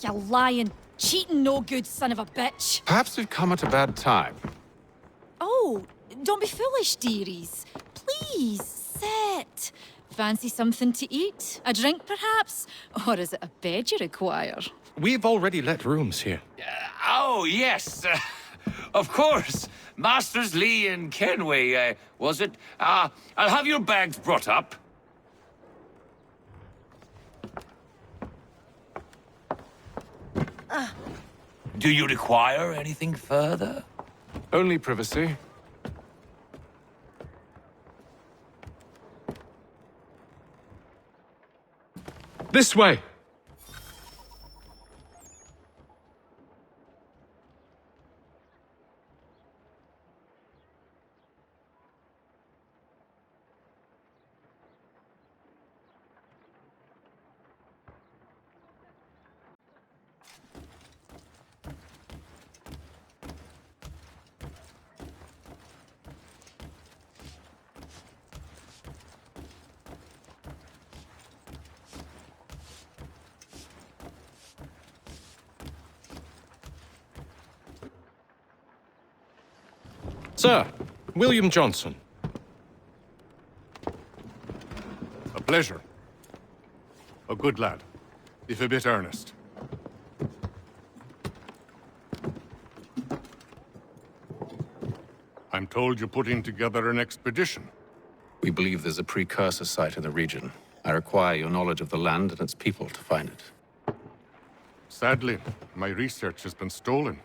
You lying, cheating, no good son of a bitch. Perhaps we've come at a bad time. Oh, don't be foolish, dearies. Please, sit. Fancy something to eat? A drink, perhaps? Or is it a bed you require? We've already let rooms here. Oh, yes. Of course. Masters Lee and Kenway, was it? I'll have your bags brought up. Do you require anything further? Only privacy. This way! Sir, William Johnson. A pleasure. A good lad, if a bit earnest. I'm told you're putting together an expedition. We believe there's a precursor site in the region. I require your knowledge of the land and its people to find it. Sadly, my research has been stolen.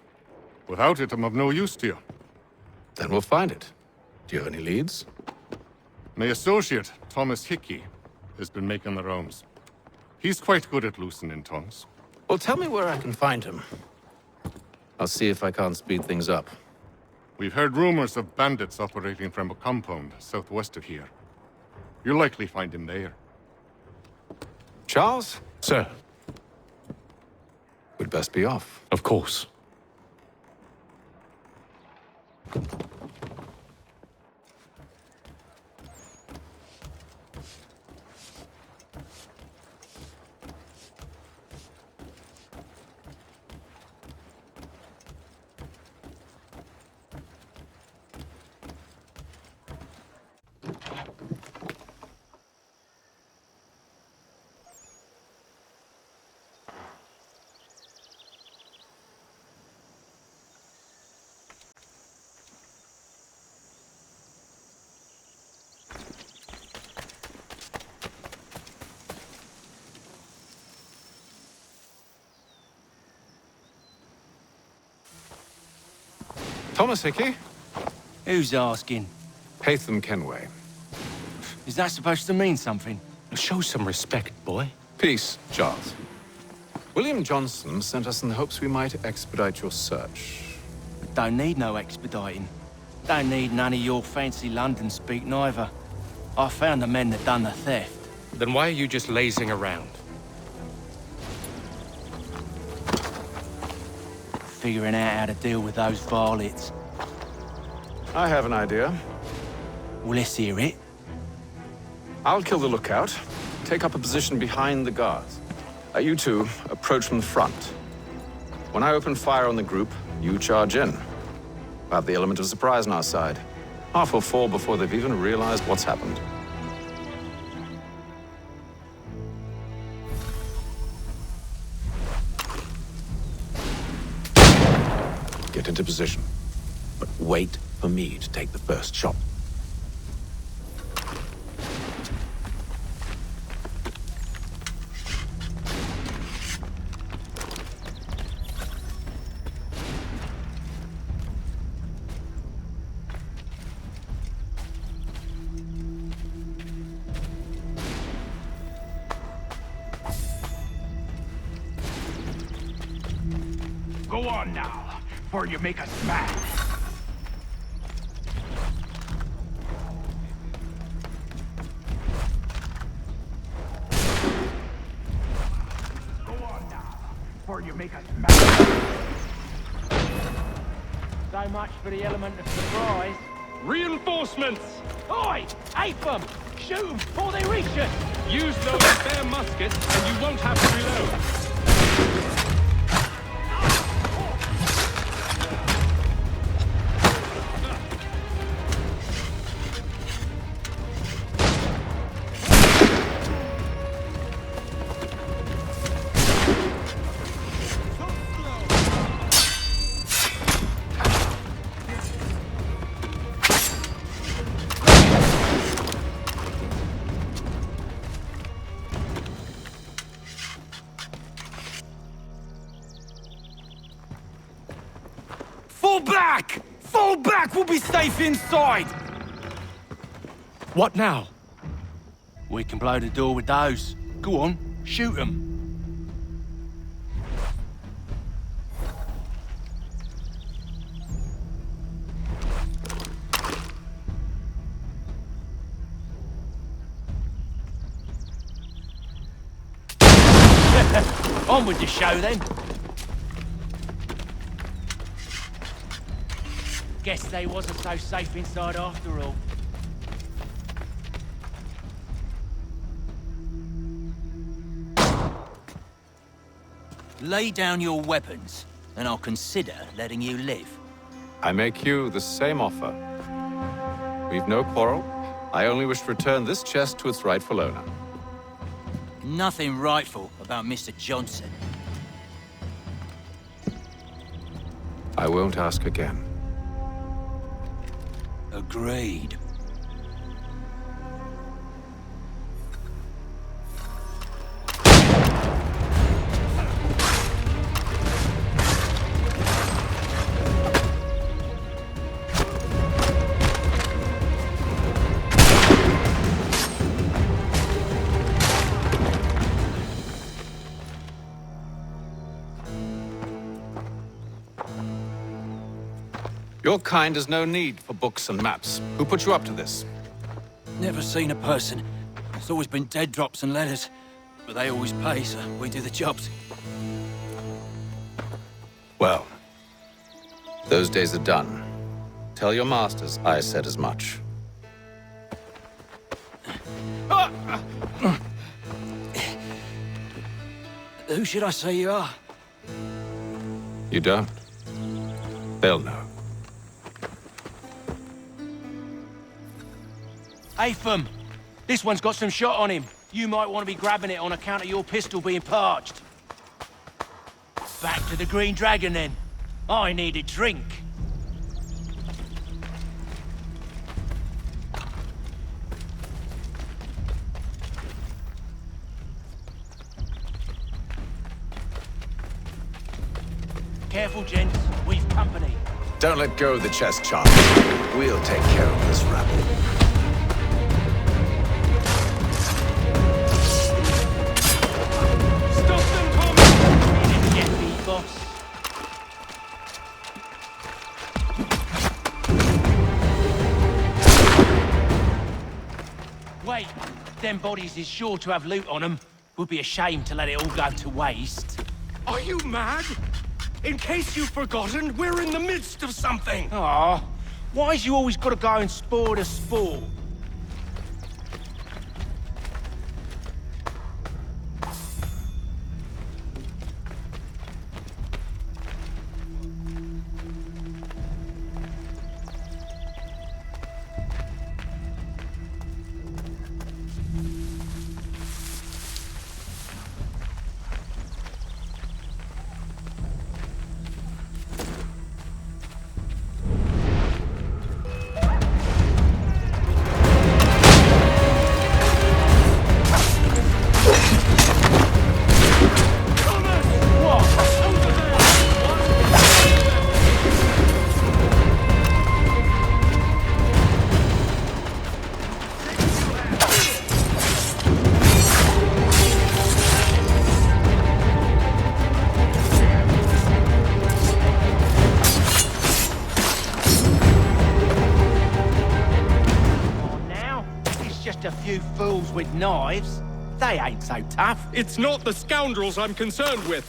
Without it, I'm of no use to you. Then we'll find it. Do you have any leads? My associate, Thomas Hickey, has been making the rounds. He's quite good at loosening tongues. Well, tell me where I can find him. I'll see if I can't speed things up. We've heard rumors of bandits operating from a compound southwest of here. You'll likely find him there. Charles? Sir, We'd best be off. of course. Thomas Hickey? Who's asking? Haytham Kenway. Is that supposed to mean something? Show some respect, boy. Peace, Charles. William Johnson sent us in the hopes we might expedite your search. Don't need no expediting. Don't need none of your fancy London speak neither. I found the men that done the theft. Then why are you just lazing around? Figuring out how to deal with those varlets. I have an idea. Well, let's hear it. I'll kill the lookout, take up a position behind the guards. You two approach from the front. When I open fire on the group, you charge in. We'll have the element of surprise on our side. Half will fall before they've even realized what's happened. Get into position, but wait for me to take the first shot. Go on now, before you make us mad. Go on now, before you make us mad. So much for the element of surprise. Reinforcements! Oi! Ape them! Shoot them before they reach us! Use those spare muskets and you won't have to reload. back, we'll be safe inside! What now? We can blow the door with those. Go on, shoot them. On with the show, then. Guess they wasn't so safe inside after all. Lay down your weapons, and I'll consider letting you live. I make you the same offer. We've no quarrel. I only wish to return this chest to its rightful owner. Nothing rightful about Mr. Johnson. I won't ask again. Agreed. Your kind has no need for books and maps. Who put you up to this? Never seen a person. It's always been dead drops and letters. But they always pay, so we do the jobs. Well, those days are done. Tell your masters I said as much. Who should I say you are? You don't? They'll know. Atham, this one's got some shot on him. You might want to be grabbing it on account of your pistol being parched. Back to the Green Dragon, then. I need a drink. Careful, gents. We've company. Don't let go of the chest, Charles. We'll take care of this rabble. Stop them, Tom! You didn't get me, boss. Wait, them bodies is sure to have loot on them. Would be a shame to let it all go to waste. Are you mad? In case you've forgotten, we're in the midst of something. Aw, why's you always gotta go and spoil the sport? A few fools with knives. They ain't so tough. It's not the scoundrels I'm concerned with.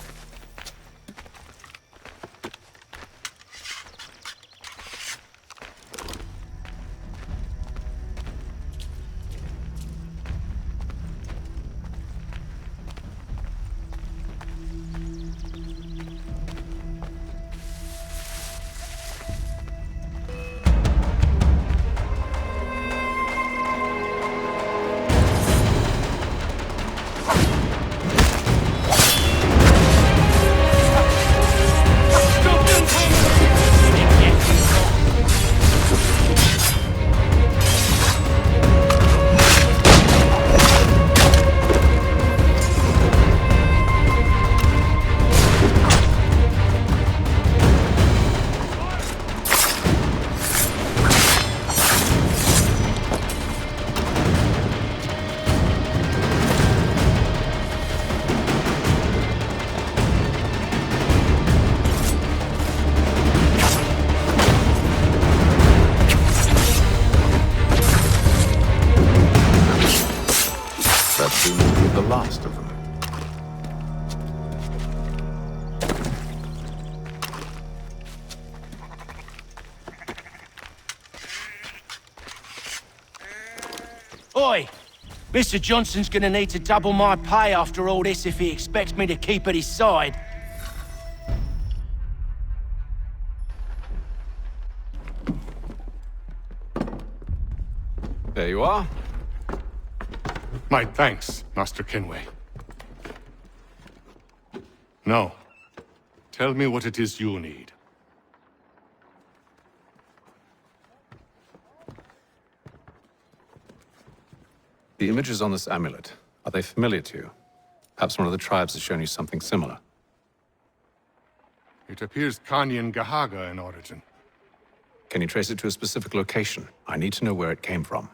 include the last of them. Oi! Mr. Johnson's gonna need to double my pay after all this if he expects me to keep at his side. There you are. My thanks, Master Kenway. Now, tell me what it is you need. The images on this amulet, are they familiar to you? Perhaps one of the tribes has shown you something similar. It appears Kanyan Gahaga in origin. Can you trace it to a specific location? I need to know where it came from.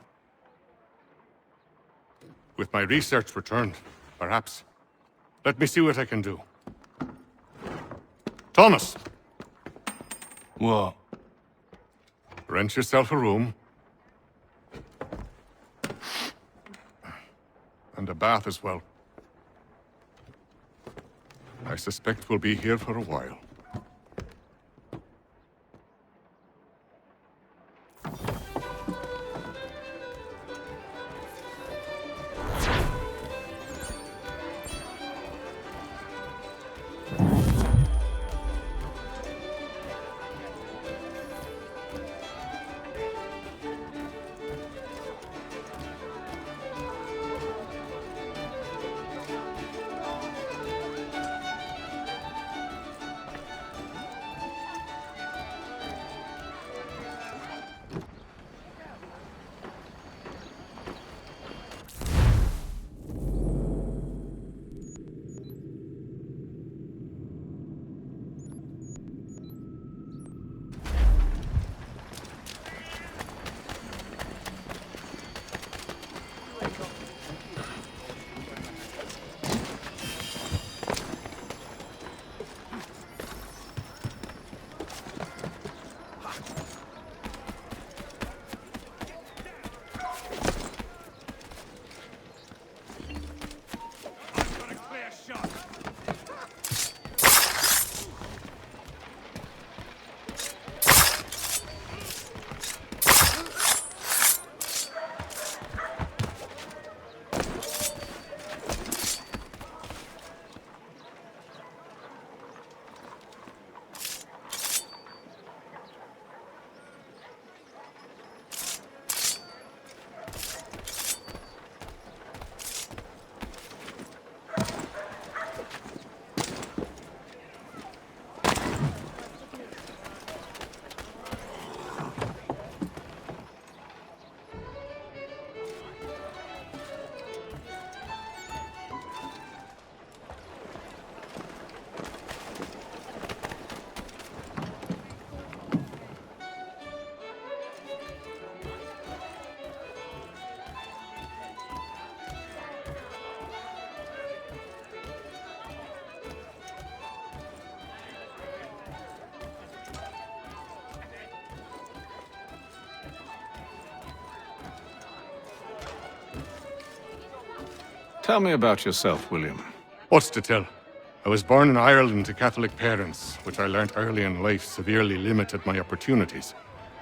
With my research returned, perhaps. Let me see what I can do. Thomas! What? Rent yourself a room. And a bath as well. I suspect we'll be here for a while. Tell me about yourself, William. What's to tell? I was born in Ireland to Catholic parents, which I learnt early in life severely limited my opportunities.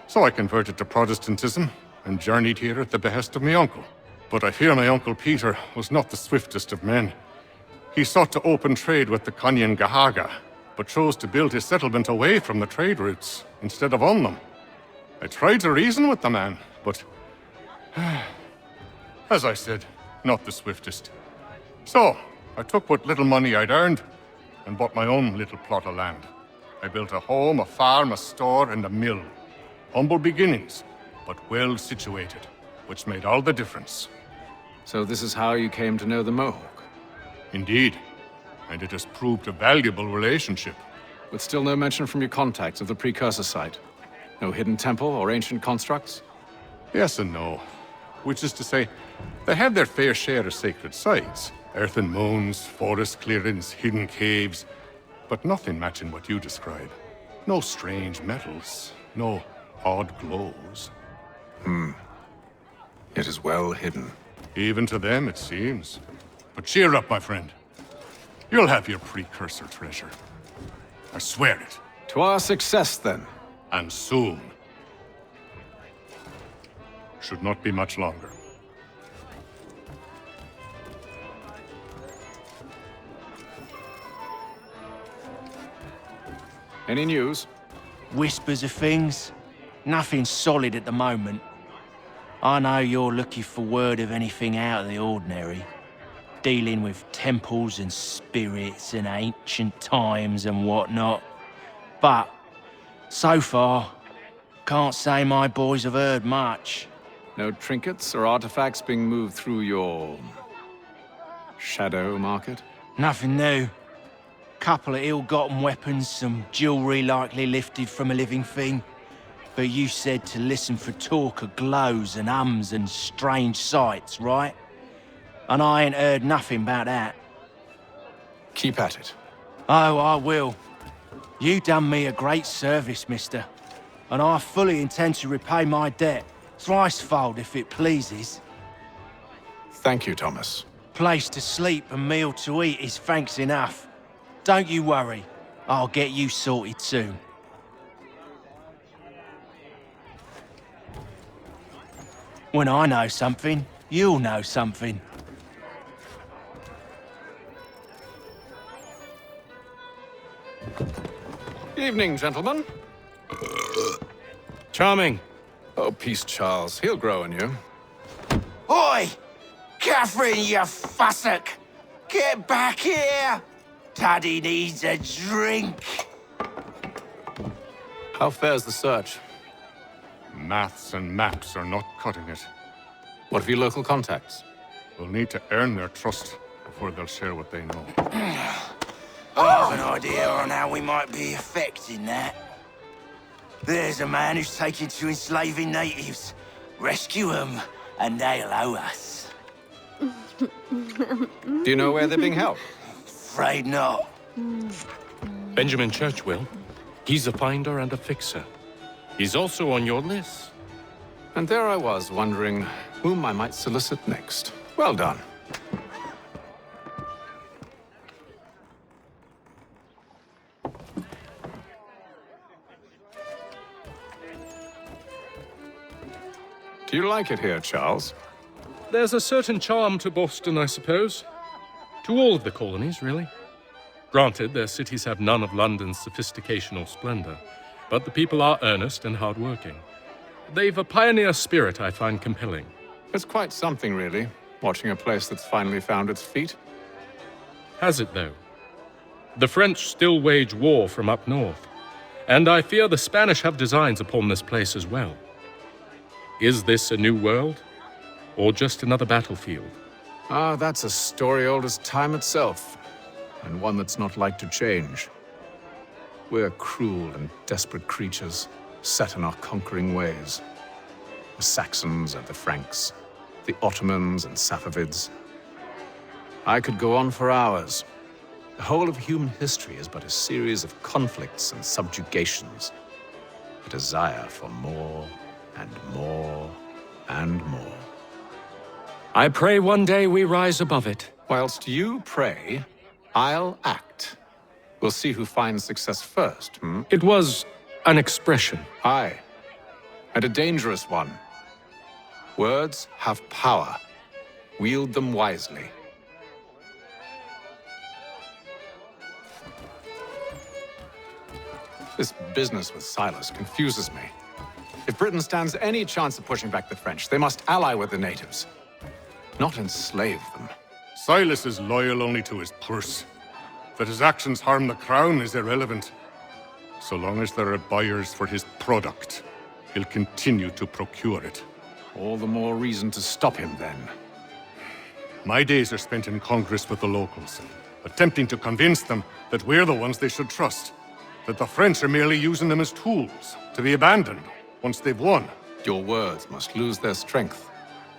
So I converted to Protestantism and journeyed here at the behest of my uncle. But I fear my uncle Peter was not the swiftest of men. He sought to open trade with the Kanyan Gahaga, but chose to build his settlement away from the trade routes instead of on them. I tried to reason with the man, but as I said, not the swiftest. So, I took what little money I'd earned and bought my own little plot of land. I built a home, a farm, a store, and a mill. Humble beginnings, but well situated, which made all the difference. So this is how you came to know the Mohawk? Indeed, and it has proved a valuable relationship. With still no mention from your contacts of the precursor site? No hidden temple or ancient constructs? Yes and no. Which is to say, they have their fair share of sacred sites. Earthen mounds, forest clearings, hidden caves. But nothing matching what you describe. No strange metals, no odd glows. It is well hidden. Even to them, it seems. But cheer up, my friend. You'll have your precursor treasure. I swear it. To our success, then. And soon. Should not be much longer. Any news? Whispers of things. Nothing solid at the moment. I know you're looking for word of anything out of the ordinary. Dealing with temples and spirits and ancient times and whatnot. But, so far, can't say my boys have heard much. No trinkets or artifacts being moved through your... shadow market? Nothing new. Couple of ill-gotten weapons, some jewelry likely lifted from a living thing. But you said to listen for talk of glows and ums and strange sights, right? And I ain't heard nothing about that. Keep at it. Oh, I will. You done me a great service, mister. And I fully intend to repay my debt. Thricefold, if it pleases. Thank you, Thomas. Place to sleep and meal to eat is thanks enough. Don't you worry. I'll get you sorted soon. When I know something, you'll know something. Evening, gentlemen. Charming. Oh, peace, Charles. He'll grow on you. Oi! Catherine, you fussock! Get back here! Taddy needs a drink. How fares the search? Maths and maps are not cutting it. What of your local contacts? We'll need to earn their trust before they'll share what they know. I have an idea on how we might be affecting that. There's a man who's taken to enslaving natives. Rescue them, and they'll owe us. Do you know where they're being held? Afraid not. Benjamin Churchwill. He's a finder and a fixer. He's also on your list. And there I was, wondering whom I might solicit next. Well done. Do you like it here, Charles? There's a certain charm to Boston, I suppose. To all of the colonies, really. Granted, their cities have none of London's sophistication or splendor, but the people are earnest and hardworking. They've a pioneer spirit I find compelling. It's quite something, really, watching a place that's finally found its feet. Has it, though? The French still wage war from up north, and I fear the Spanish have designs upon this place as well. Is this a new world, or just another battlefield? Ah, that's a story old as time itself, and one that's not like to change. We're cruel and desperate creatures, set in our conquering ways. The Saxons and the Franks, the Ottomans and Safavids. I could go on for hours. The whole of human history is but a series of conflicts and subjugations. A desire for more and more and more. I pray one day we rise above it. Whilst you pray, I'll act. We'll see who finds success first, hmm? It was an expression. Aye, and a dangerous one. Words have power. Wield them wisely. This business with Silas confuses me. If Britain stands any chance of pushing back the French, they must ally with the natives, not enslave them. Silas is loyal only to his purse. That his actions harm the crown is irrelevant. So long as there are buyers for his product, he'll continue to procure it. All the more reason to stop him, then. My days are spent in Congress with the locals, attempting to convince them that we're the ones they should trust, that the French are merely using them as tools, to be abandoned once they've won. Your words must lose their strength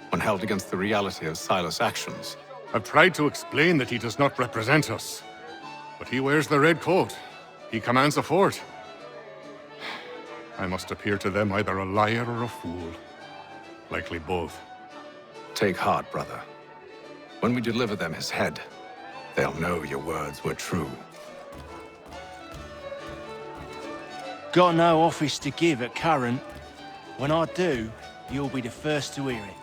when held against the reality of Silas' actions. I've tried to explain that he does not represent us, but he wears the red coat. He commands a fort. I must appear to them either a liar or a fool. Likely both. Take heart, brother. When we deliver them his head, they'll know your words were true. Got no office to give at current. When I do, you'll be the first to hear it.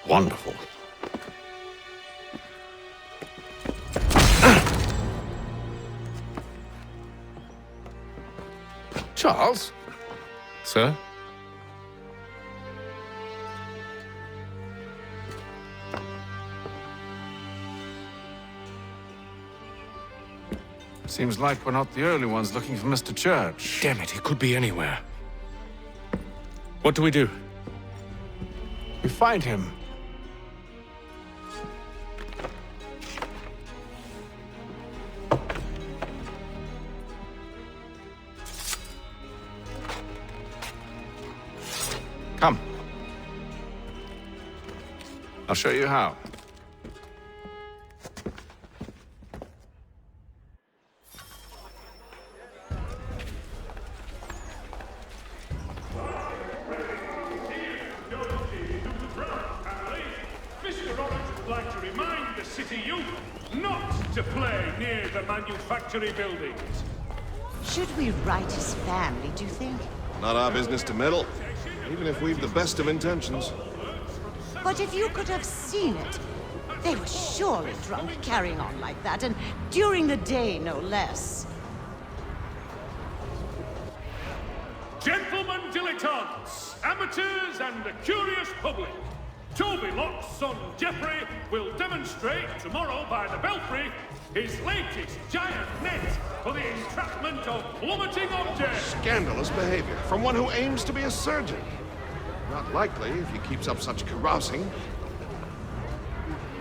Wonderful. Charles? Sir? Seems like we're not the only ones looking for Mr. Church. Damn it, he could be anywhere. What do we do? We find him. Come. I'll show you how. Mr. Orange would like to remind the city youth not to play near the manufactory buildings. Should we write his family, do you think? Not our business to meddle, even if we've the best of intentions. But if you could have seen it, they were surely drunk carrying on like that, and during the day, no less. Gentlemen dilettantes, amateurs, and the curious public, Toby Locke's son Geoffrey will demonstrate tomorrow by the Belfry his latest giant net for the entrapment of plummeting objects. Scandalous behavior from one who aims to be a surgeon. Not likely if he keeps up such carousing.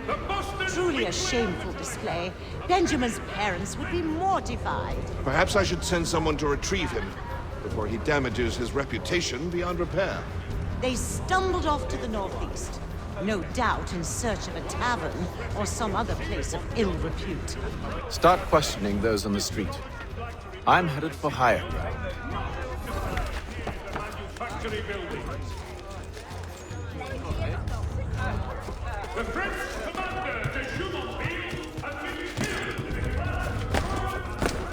The Boston Truly a Weekly- shameful display. Benjamin's parents would be mortified. Perhaps I should send someone to retrieve him before he damages his reputation beyond repair. They stumbled off to the northeast, no doubt in search of a tavern or some other place of ill repute. Start questioning those on the street. I'm headed for higher ground. Manufactory buildings. The French commander de Jumonville has been killed in a crash.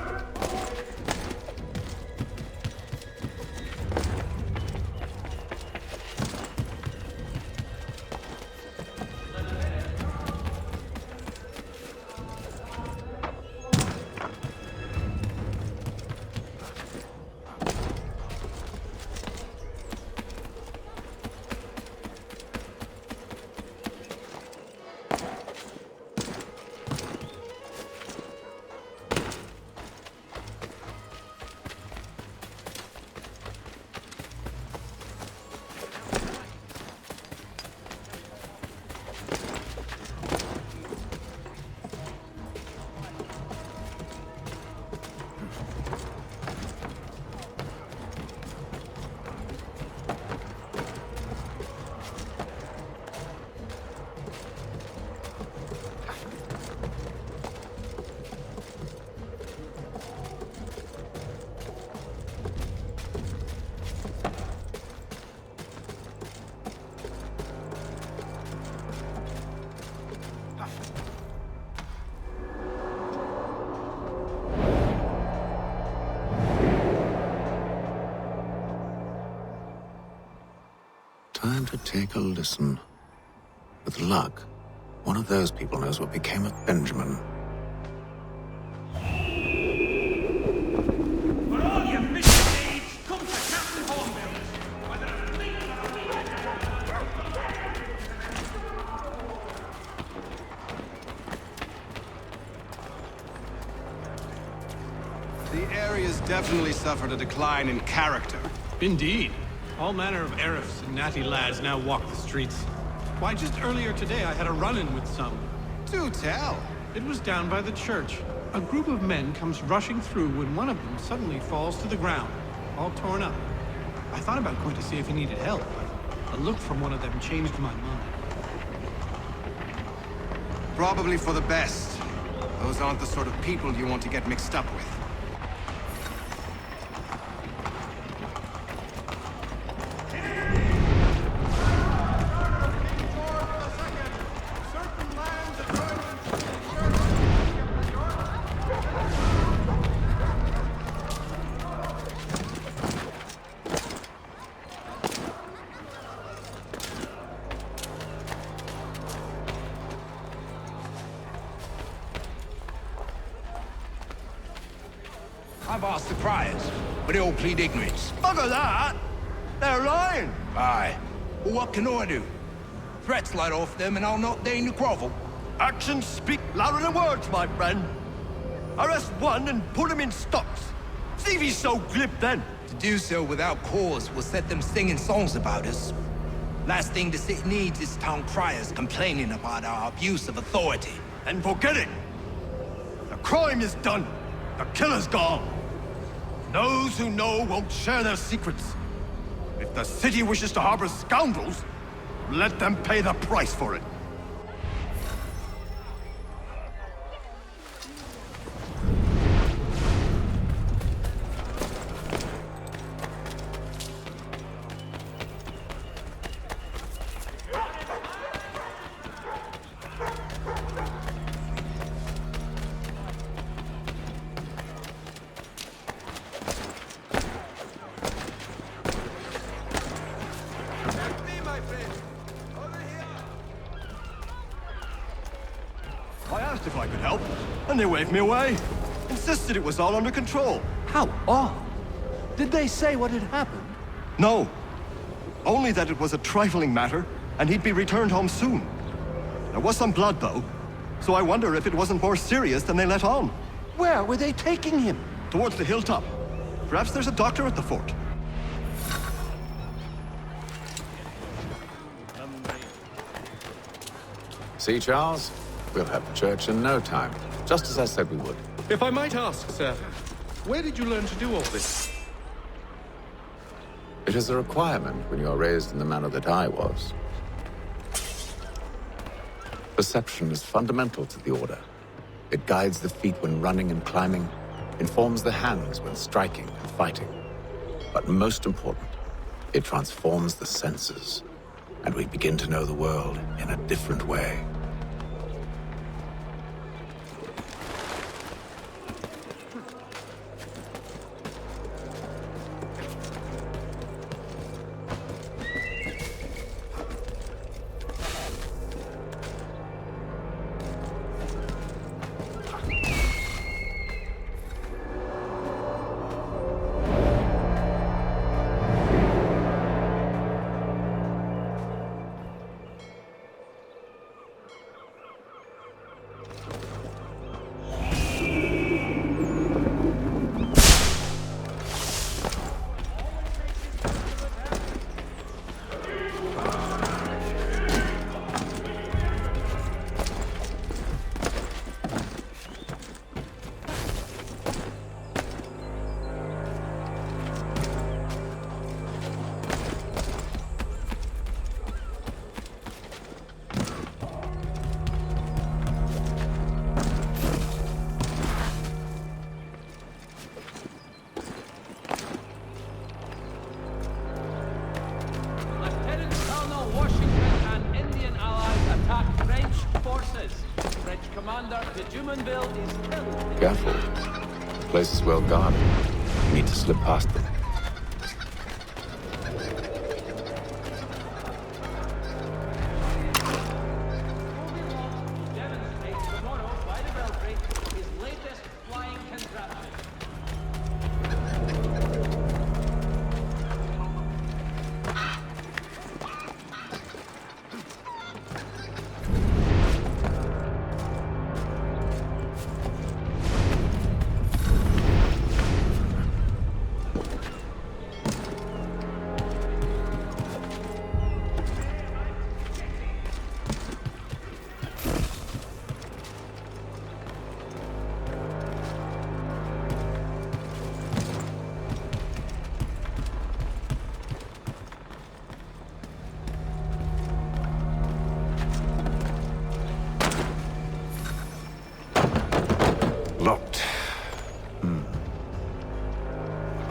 Time to take a listen. With luck, one of those people knows what became of Benjamin. For all your mission needs, come to Captain Hornbills. Whether it's me The area's definitely suffered a decline in character. Indeed. All manner of Arifs and natty lads now walk the streets. Why, just earlier today I had a run-in with some. Do tell. It was down by the church. A group of men comes rushing through when one of them suddenly falls to the ground, all torn up. I thought about going to see if he needed help, but a look from one of them changed my mind. Probably for the best. Those aren't the sort of people you want to get mixed up with. I've asked the criers, but they all plead ignorance. Bugger that! They're lying! Aye. Well, what can I do? Threats light off them and I'll not deign to grovel. Actions speak louder than words, my friend. Arrest one and put him in stocks. See if he's so glib then. To do so without cause will set them singing songs about us. Last thing the city needs is town criers complaining about our abuse of authority. And forget it! The crime is done. The killer's gone. Those who know won't share their secrets. If the city wishes to harbor scoundrels, let them pay the price for it. I asked if I could help, and they waved me away. Insisted it was all under control. How odd. Did they say what had happened? No. Only that it was a trifling matter, and he'd be returned home soon. There was some blood, though, so I wonder if it wasn't more serious than they let on. Where were they taking him? Towards the hilltop. Perhaps there's a doctor at the fort. See, Charles? We'll have the church in no time, just as I said we would. If I might ask, sir, where did you learn to do all this? It is a requirement when you are raised in the manner that I was. Perception is fundamental to the Order. It guides the feet when running and climbing, informs the hands when striking and fighting. But most important, it transforms the senses, and we begin to know the world in a different way. Careful. The place is well guarded. You need to slip past them.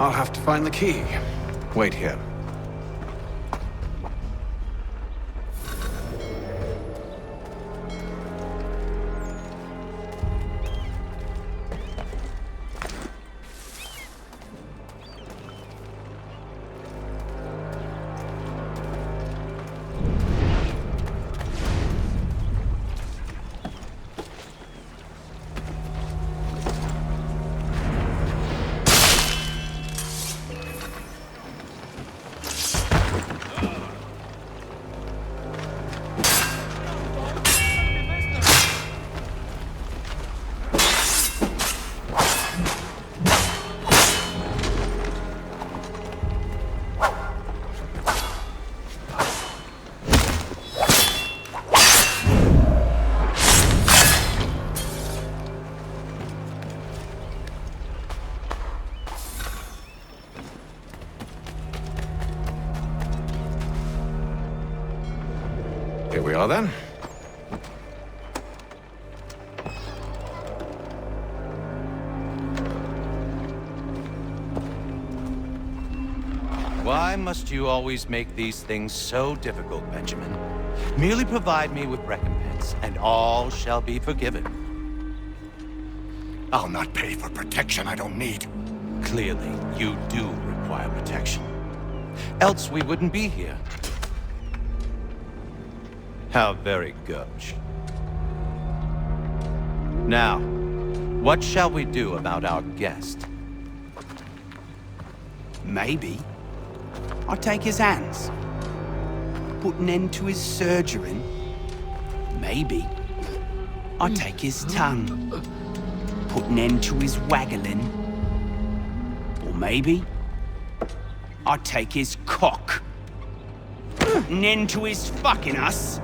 I'll have to find the key. Wait here. Here we are, then. Why must you always make these things so difficult, Benjamin? Merely provide me with recompense, and all shall be forgiven. I'll not pay for protection I don't need. Clearly, you do require protection. Else we wouldn't be here. How very gauche. Now, what shall we do about our guest? Maybe I'll take his hands. Put an end to his surgering. Maybe I'll take his tongue. Put an end to his waggling. Or maybe I'll take his cock. An end to his fucking us.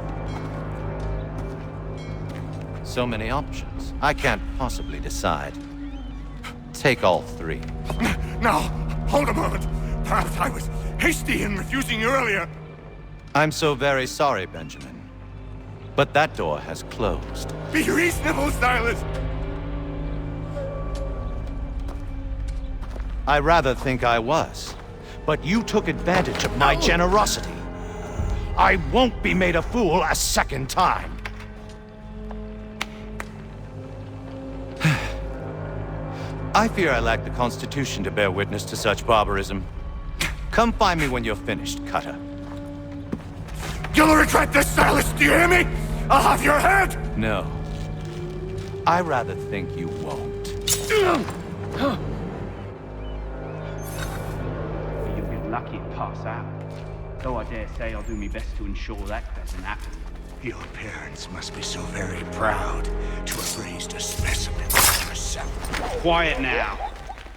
So many options. I can't possibly decide. Take all three. Now, hold a moment. Perhaps I was hasty in refusing you earlier. I'm so very sorry, Benjamin. But that door has closed. Be reasonable, Silas. I rather think I was. But you took advantage of my generosity. I won't be made a fool a second time. I fear I lack the constitution to bear witness to such barbarism. Come find me when you're finished, Cutter. You'll regret this, Silas, do you hear me? I'll have your head! No. I rather think you won't. You'll be lucky to pass out. Though I dare say I'll do my best to ensure that doesn't happen. Your parents must be so very proud to have raised a specimen like yourself. Quiet now.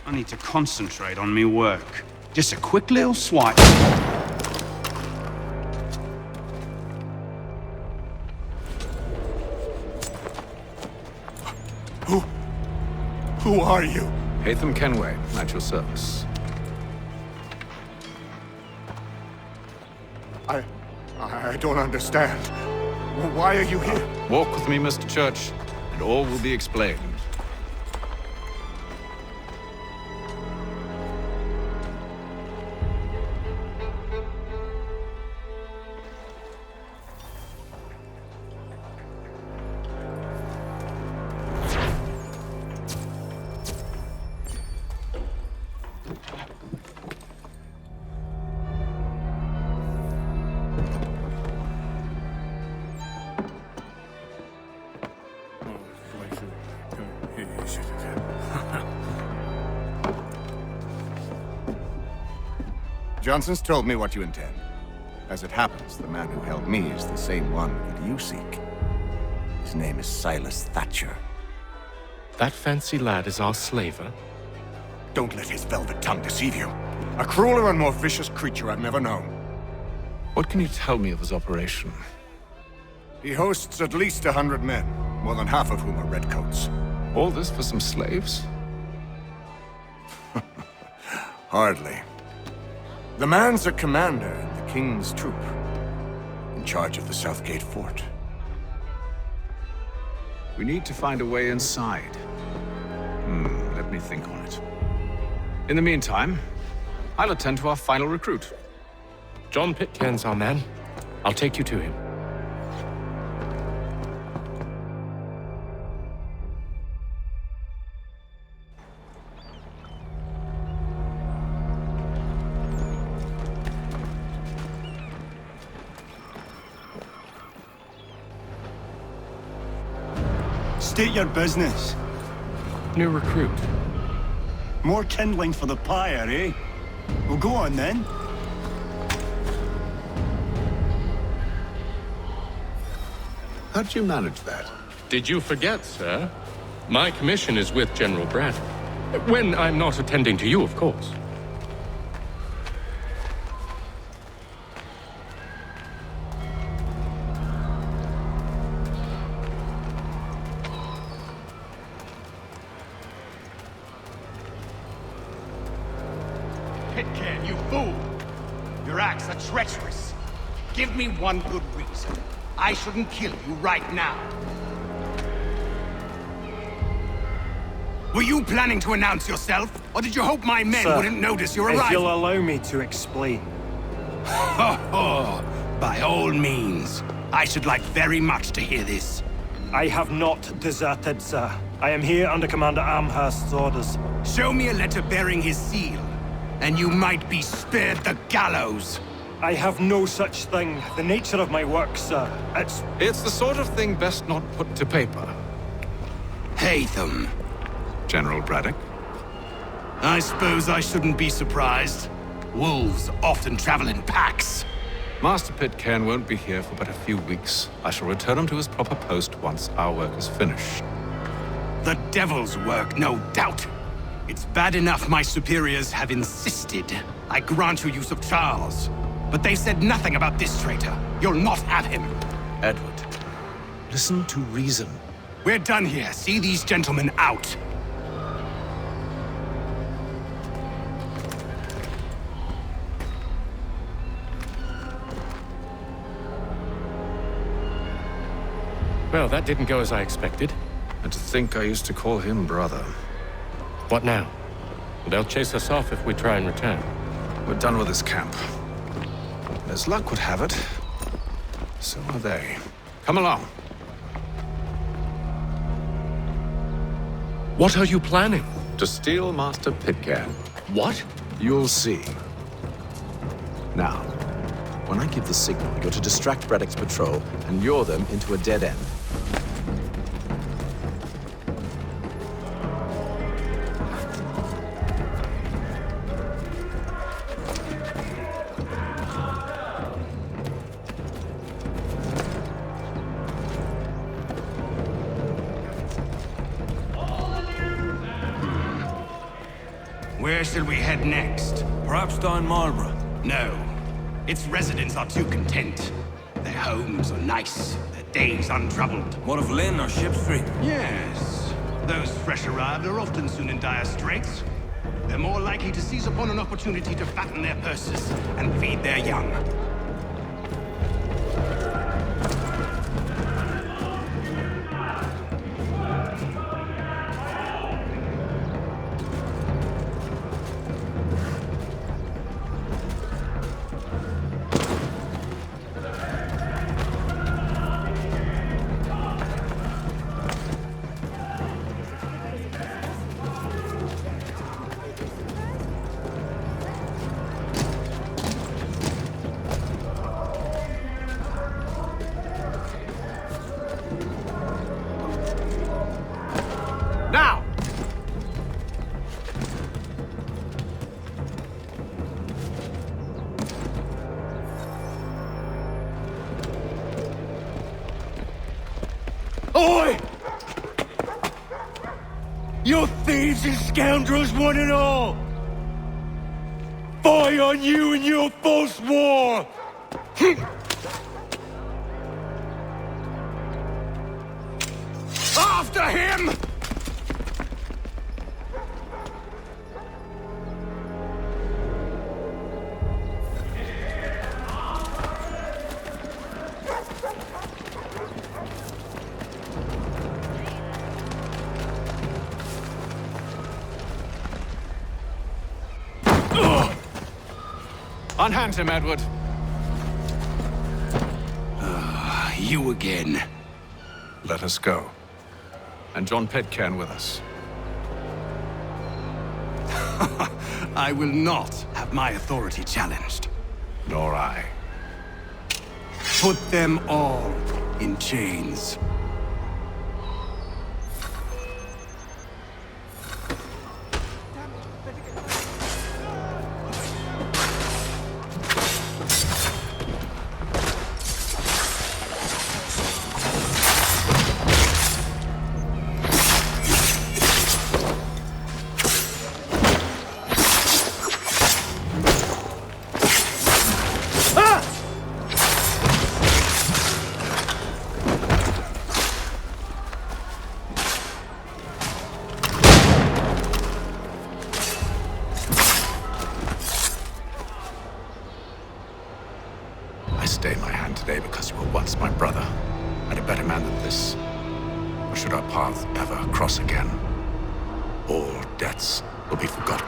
I need to concentrate on me work. Just a quick little swipe. Who are you? Hatham Kenway, at your service. I don't understand. Why are you here? Walk with me, Mr. Church, and all will be explained. Johnson's told me what you intend. As it happens, the man who held me is the same one that you seek. His name is Silas Thatcher. That fancy lad is our slaver? Don't let his velvet tongue deceive you. A crueler and more vicious creature I've never known. What can you tell me of his operation? He hosts at least 100 men, more than half of whom are redcoats. All this for some slaves? Hardly. The man's a commander in the King's troop, in charge of the Southgate Fort. We need to find a way inside. Let me think on it. In the meantime, I'll attend to our final recruit. John Pitcairn's our man. I'll take you to him. State your business. New recruit. More kindling for the pyre, eh? Well, go on then. How did you manage that? Did you forget, sir? My commission is with General Braddock. When I'm not attending to you, of course. Pitcairn, you fool! Your acts are treacherous. Give me one good reason. I shouldn't kill you right now. Were you planning to announce yourself? Or did you hope my men Sir, wouldn't notice your arrival? if you'll allow me to explain. By all means. I should like very much to hear this. I have not deserted, sir. I am here under Commander Amherst's orders. Show me a letter bearing his seal, and you might be spared the gallows. I have no such thing. The nature of my work, sir, It's the sort of thing best not put to paper. Haytham. General Braddock? I suppose I shouldn't be surprised. Wolves often travel in packs. Master Pitcairn won't be here for but a few weeks. I shall return him to his proper post once our work is finished. The devil's work, no doubt. It's bad enough my superiors have insisted I grant you use of Charles. But they've said nothing about this traitor. You'll not have him. Edward, listen to reason. We're done here. See these gentlemen out. Well, that didn't go as I expected. And to think I used to call him brother. What now? They'll chase us off if we try and return. We're done with this camp. As luck would have it, so are they. Come along. What are you planning? To steal Master Pitcairn. What? You'll see. Now, when I give the signal, you're to distract Braddock's patrol and lure them into a dead end. Where shall we head next? Perhaps down Marlborough. No. Its residents are too content. Their homes are nice, their days untroubled. What of Lynn or Ship Street? Yes. Those fresh arrived are often soon in dire straits. They're more likely to seize upon an opportunity to fatten their purses and feed their young. Now! Oi! You thieves and scoundrels, one and all! Fie on you and your false war! After him! Unhand him, Edward. You again. Let us go. And John Pitcairn with us. I will not have my authority challenged. Nor I. Put them all in chains. Stay my hand today because you were once my brother, and a better man than this. Or should our paths ever cross again, all debts will be forgotten.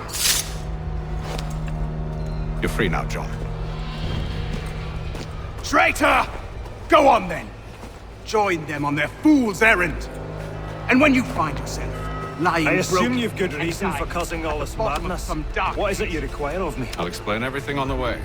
You're free now, John. Traitor! Go on then. Join them on their fool's errand. And when you find yourself lying I assume broken you've good reason for inside causing all this madness. What is it you require of me? I'll explain everything on the way.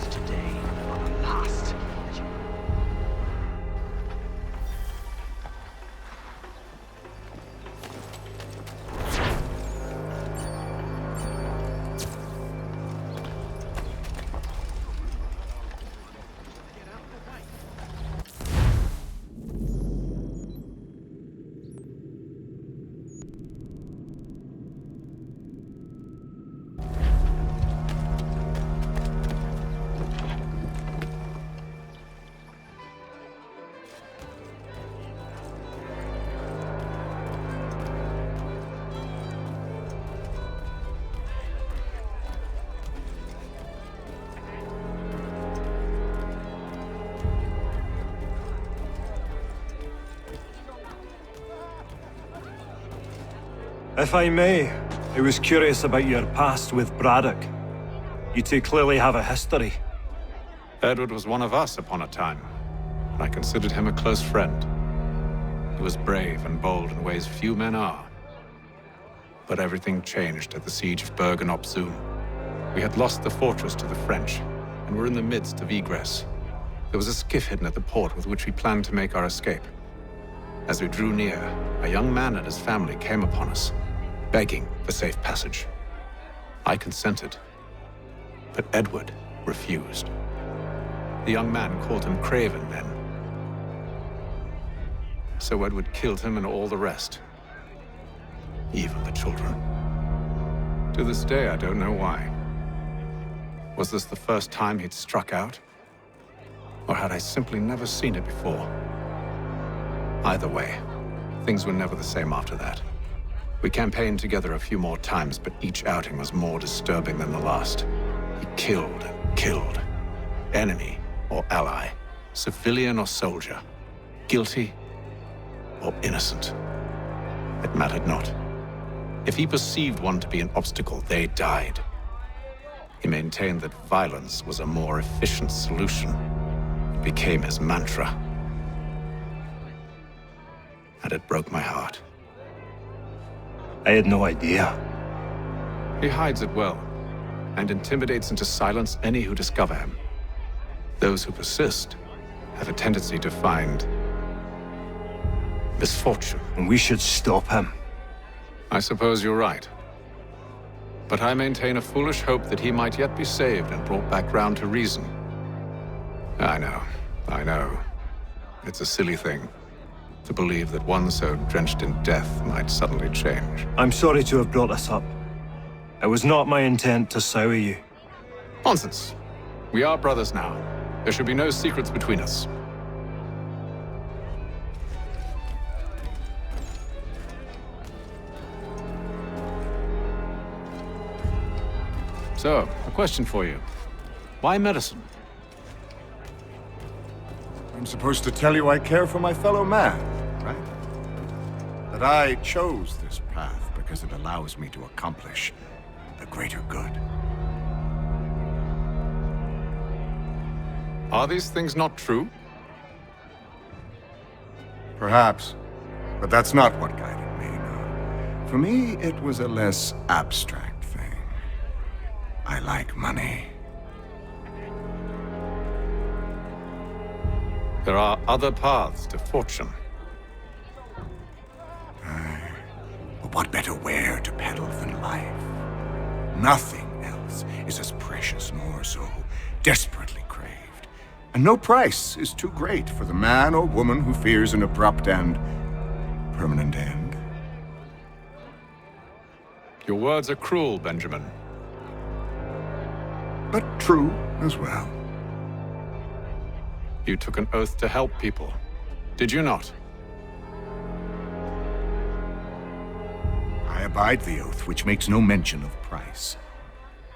If I may, I was curious about your past with Braddock. You two clearly have a history. Edward was one of us upon a time, and I considered him a close friend. He was brave and bold in ways few men are. But everything changed at the siege of Bergen-op-Zoom. We had lost the fortress to the French, and were in the midst of egress. There was a skiff hidden at the port with which we planned to make our escape. As we drew near, a young man and his family came upon us, begging for safe passage. I consented, but Edward refused. The young man called him Craven then. So Edward killed him and all the rest, even the children. To this day, I don't know why. Was this the first time he'd struck out? Or had I simply never seen it before? Either way, things were never the same after that. We campaigned together a few more times, but each outing was more disturbing than the last. He killed and killed. Enemy or ally, civilian or soldier, guilty or innocent. It mattered not. If he perceived one to be an obstacle, they died. He maintained that violence was a more efficient solution. It became his mantra. And it broke my heart. I had no idea. He hides it well, and intimidates into silence any who discover him. Those who persist have a tendency to find misfortune. And we should stop him. I suppose you're right. But I maintain a foolish hope that he might yet be saved and brought back round to reason. I know. It's a silly thing to believe that one so drenched in death might suddenly change. I'm sorry to have brought this up. It was not my intent to sour you. Nonsense. We are brothers now. There should be no secrets between us. So, a question for you. Why medicine? I'm supposed to tell you I care for my fellow man, right? That I chose this path because it allows me to accomplish the greater good. Are these things not true? Perhaps. But that's not what guided me, no. For me, it was a less abstract thing. I like money. There are other paths to fortune. But what better ware to peddle than life? Nothing else is as precious nor so desperately craved. And no price is too great for the man or woman who fears an abrupt and permanent end. Your words are cruel, Benjamin. But true as well. You took an oath to help people, did you not? I abide the oath, which makes no mention of price.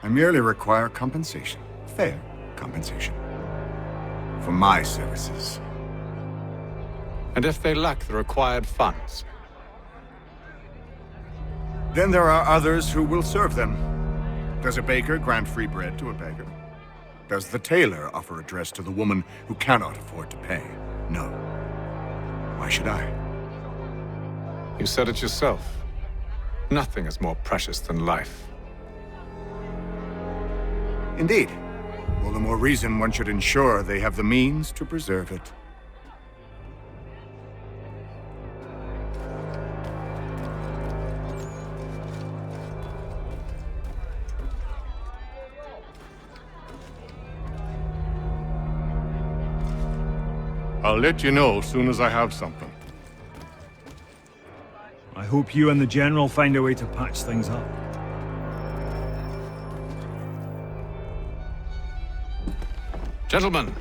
I merely require compensation, fair compensation, for my services. And if they lack the required funds? Then there are others who will serve them. Does a baker grant free bread to a beggar? Does the tailor offer a dress to the woman who cannot afford to pay? No. Why should I? You said it yourself. Nothing is more precious than life. Indeed. All the more reason one should ensure they have the means to preserve it. I'll let you know as soon as I have something. I hope you and the General find a way to patch things up. Gentlemen,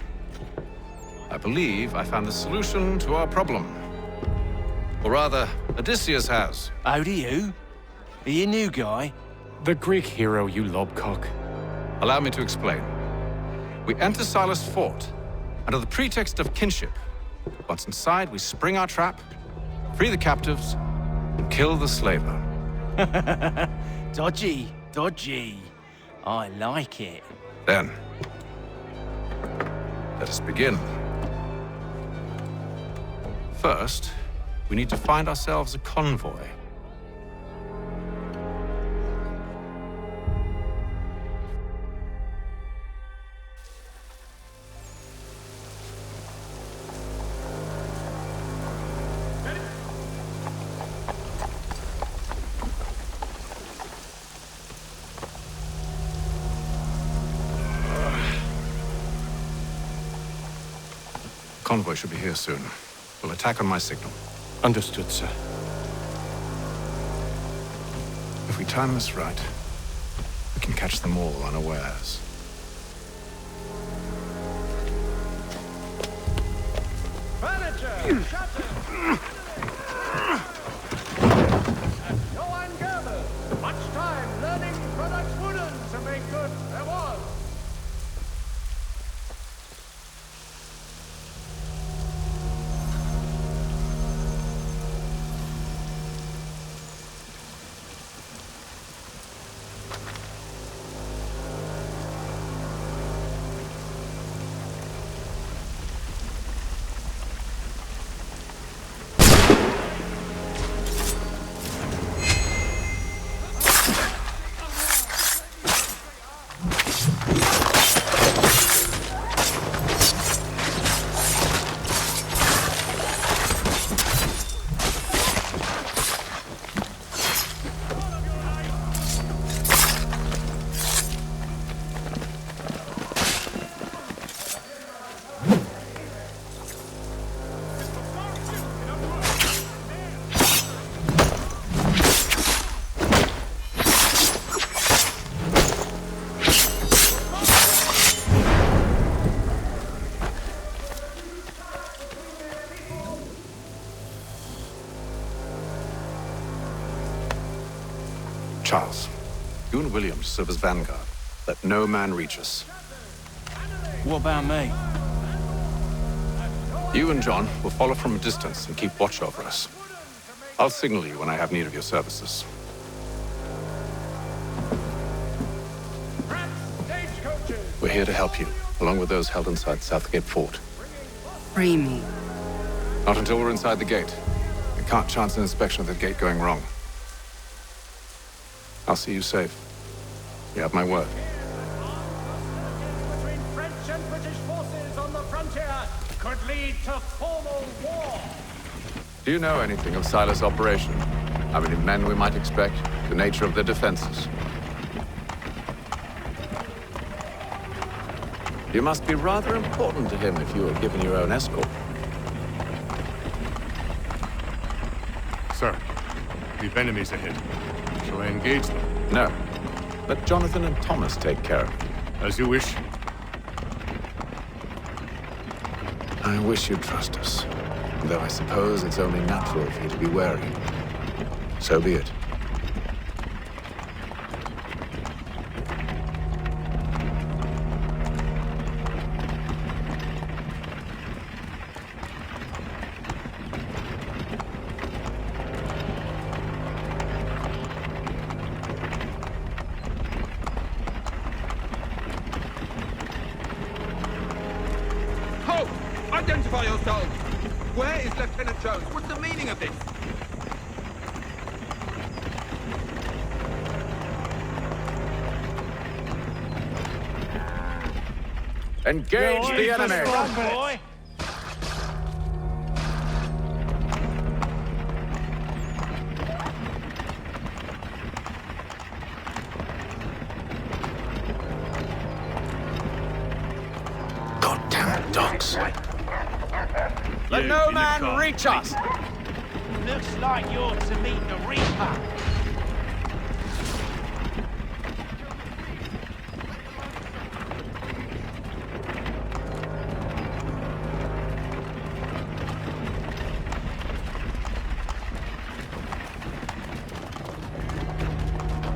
I believe I found the solution to our problem. Or rather, Odysseus has. How do you? Are you a new guy? The Greek hero, you lobcock. Allow me to explain. We enter Silas' fort, under the pretext of kinship. Once inside, we spring our trap, free the captives, and kill the slaver. Dodgy, dodgy. I like it. Then, let us begin. First, we need to find ourselves a convoy. Convoy should be here soon. We'll attack on my signal. Understood, sir. If we time this right, we can catch them all unawares. Furniture! Shutters! No one gathered. Much time learning products wooden to make good there was. Charles, you and William serve as vanguard. Let no man reach us. What about me? You and John will follow from a distance and keep watch over us. I'll signal you when I have need of your services. We're here to help you. along with those held inside Southgate Fort. Free me. Not until we're inside the gate. We can't chance an inspection of the gate going wrong. I'll see you safe. You have my word. Between French and British forces on the frontier could lead to formal war. Do you know anything of Silas' operation? How many men we might expect? The nature of their defenses? You must be rather important to him if you are given your own escort. Sir, we've enemies ahead. Shall I engage them? No. Let Jonathan and Thomas take care of it. As you wish. I wish you'd trust us. Though I suppose it's only natural for you to be wary. So be it. Halt! Identify yourselves! Where is Lieutenant Jones? What's the meaning of this? Engage the enemy! Boy. Goddamn dogs. Let no man reach us! Looks like you're to meet the Reaper.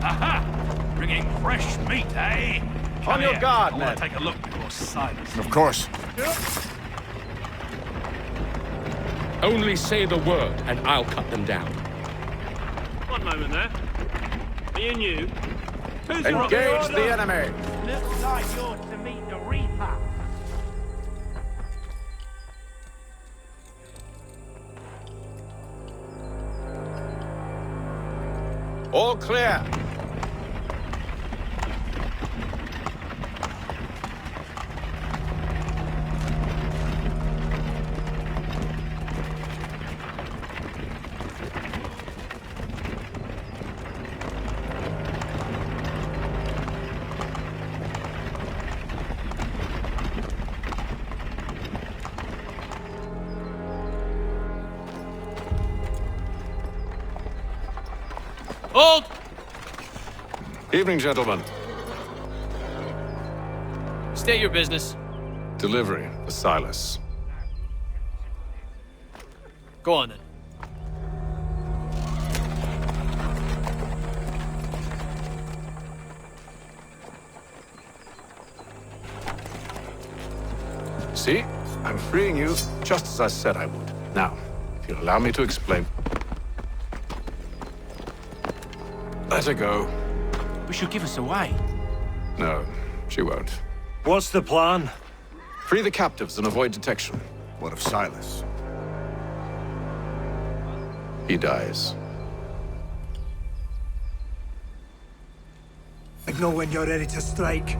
Aha! Bringing fresh meat, eh? On your guard, I want men. to take a look before Silas. Of course. Only say the word, and I'll cut them down. One moment there. Me and you. Who's your Engage the enemy! Looks like you're to meet the Reaper. All clear. Hold! Evening, gentlemen. State your business. Delivery for Silas. Go on then. See? I'm freeing you just as I said I would. Now, if you'll allow me to explain. Let her go. But she'll give us away. No, she won't. What's the plan? Free the captives and avoid detection. What of Silas? He dies. I know when you're ready to strike.